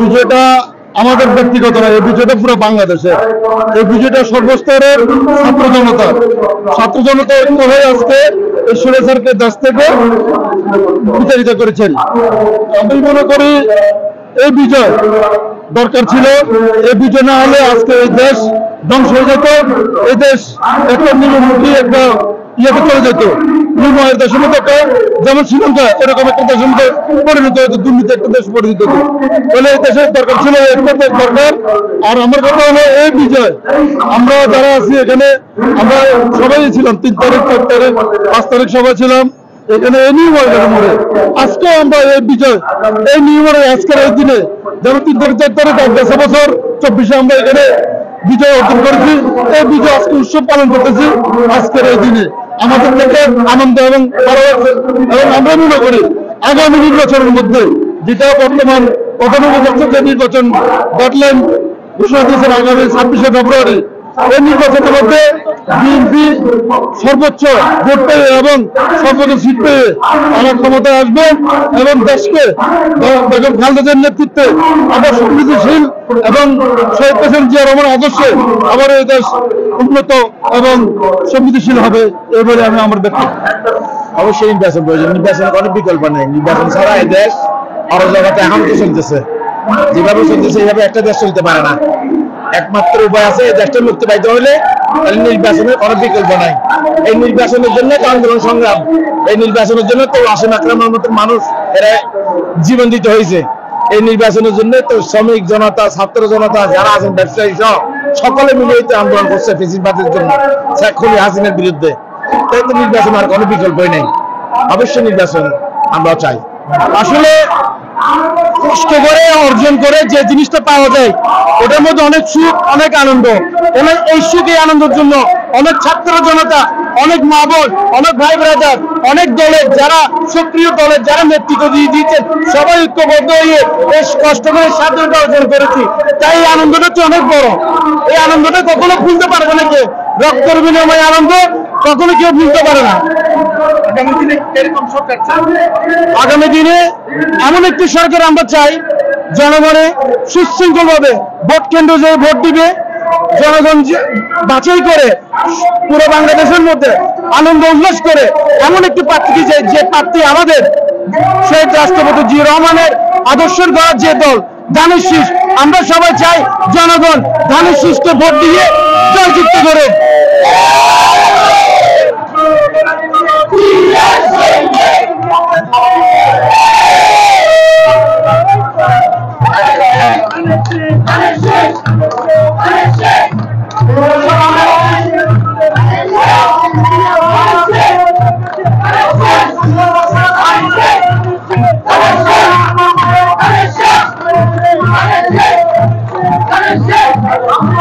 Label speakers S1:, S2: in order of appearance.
S1: বিজয়টা আমাদের ব্যক্তিগত নয়, এই বিজয়টা পুরো বাংলাদেশের। এই বিজয়টা সর্বস্তরের ছাত্র জনতা ঐক্য হয়ে আজকে এই স্বৈরাচারকে দেশ থেকে বিতাড়িত করেছেন। আমি মনে করি এই বিজয় দরকার ছিল। এই বিজয় না হলে আজকে এই দেশ ধ্বংস হয়ে যেত। এই দেশ একটা নিম্নমুখী একটা ইয়েতে চলে যেত, নিম্নের দেশের মতো একটা, যেমন শ্রীলঙ্কা এরকম একটা দেশের মধ্যে পরিণত হতো, দুর্নীতি একটা দেশ পরিণত হতো। তাহলে এই দেশের দরকার ছিল একটা দরকার। আর আমার কথা হলো এই বিজয়, আমরা যারা আছি এখানে আমরা সবাই ছিলাম, 3 তারিখ 4 তারিখ 5 তারিখ সবাই ছিলাম এখানে এই নিউ মার্কেটের মোড়ে। আজকে আমরা এই বিজয় এই নিউ মার্কেট আজকের এই দিনে যেমন 3 তারিখ 4 তারিখ 10 বছর 24-এ আমরা এখানে বিজয় অর্জন করেছি। এই বিজয় আজকে উৎসব পালন করতেছি আজকের এই দিনে, আমাদের থেকে আনন্দ এবং ভালো লাগছে। এবং আমরা মনে করি আগামী নির্বাচনের মধ্যে, যেটা বর্তমান প্রধানমন্ত্রী যে নির্বাচন ডেডলাইন ঘোষণা দিয়েছেন আগামী 26শে ফেব্রুয়ারি, এই নির্বাচনের মধ্যে বিএনপি সর্বোচ্চ ভোট পেয়ে এবং সর্বোচ্চ সিট পেয়ে তারা ক্ষমতায় আসবে এবং দেশকে বেগম খালেদা জিয়ার নেতৃত্বে আবার সমৃদ্ধিশীল এবং শহীদ প্রেসিডেন্ট জিয়া রহমানের আদর্শে আবার এই দেশ উন্নত এবং সমৃদ্ধিশীল হবে, এই বলে আমি আমার ব্যক্তি।
S2: অবশ্যই নির্বাচন প্রয়োজন, নির্বাচনের কোনো বিকল্প নেই। নির্বাচন ছাড়া এই দেশ অরাজকতা এখন তো চলতেছে, যেভাবে চলতেছে এইভাবে একটা দেশ চলতে পারে না। একমাত্র উপায় আছে এই দেশটা মুক্তি পাইতে হলে নির্বাচনের কোনো বিকল্প নাই। এই নির্বাচনের জন্য আন্দোলন সংগ্রাম, এই নির্বাচনের জন্য তো আসিম আকরামের মতো মানুষ এরা জীবন দিতে হয়েছে। এই নির্বাচনের জন্য তো শ্রমিক জনতা, ছাত্র জনতা যারা আছেন, ব্যবসায়ী সহ সকলে মিলে আন্দোলন করছে ফ্যাসিবাদের জন্য, শেখ হাসিনার বিরুদ্ধে। তাই তো নির্বাচন আর কোনো বিকল্পই নেই। অবশ্যই নির্বাচন আমরা চাই।
S1: আসলে কষ্ট করে অর্জন করে যে জিনিসটা পাওয়া যায় ওটার মধ্যে অনেক সুখ, অনেক আনন্দ। এই সুখ এই আনন্দের জন্য অনেক ছাত্র জনতা, অনেক মা বোন, অনেক ভাই ব্রাদার, অনেক দলের যারা সক্রিয় দলের যারা নেতৃত্ব দিয়ে দিয়েছেন সবাই ঐক্যবদ্ধ হয়ে বেশ কষ্ট করে স্বাধীনতা অর্জন করেছি। তাই এই আনন্দটা হচ্ছে অনেক বড়। এই আনন্দটা কখনো ভুলতে পারবে না কেউ, রক্তের বিনিময়ে আনন্দ কখনো কেউ ভুলতে পারে না। আগামী দিনে এমন একটি সরকার আমরা চাই, জনগণে সুশৃঙ্খল ভাবে ভোট কেন্দ্র যে ভোট দিবে, জনগণ বাছাই করে পুরো বাংলাদেশের মধ্যে আনন্দ উল্লাস করে এমন একটি প্রার্থী চাই যে প্রার্থী আমাদের শহীদ রাষ্ট্রপতি জিয়া রহমানের আদর্শের গড়া যে দল ধানের শীষ। আমরা সবাই চাই জনগণ ধানের শীষকে ভোট দিয়ে জয়যুক্ত করে।
S3: Let's go!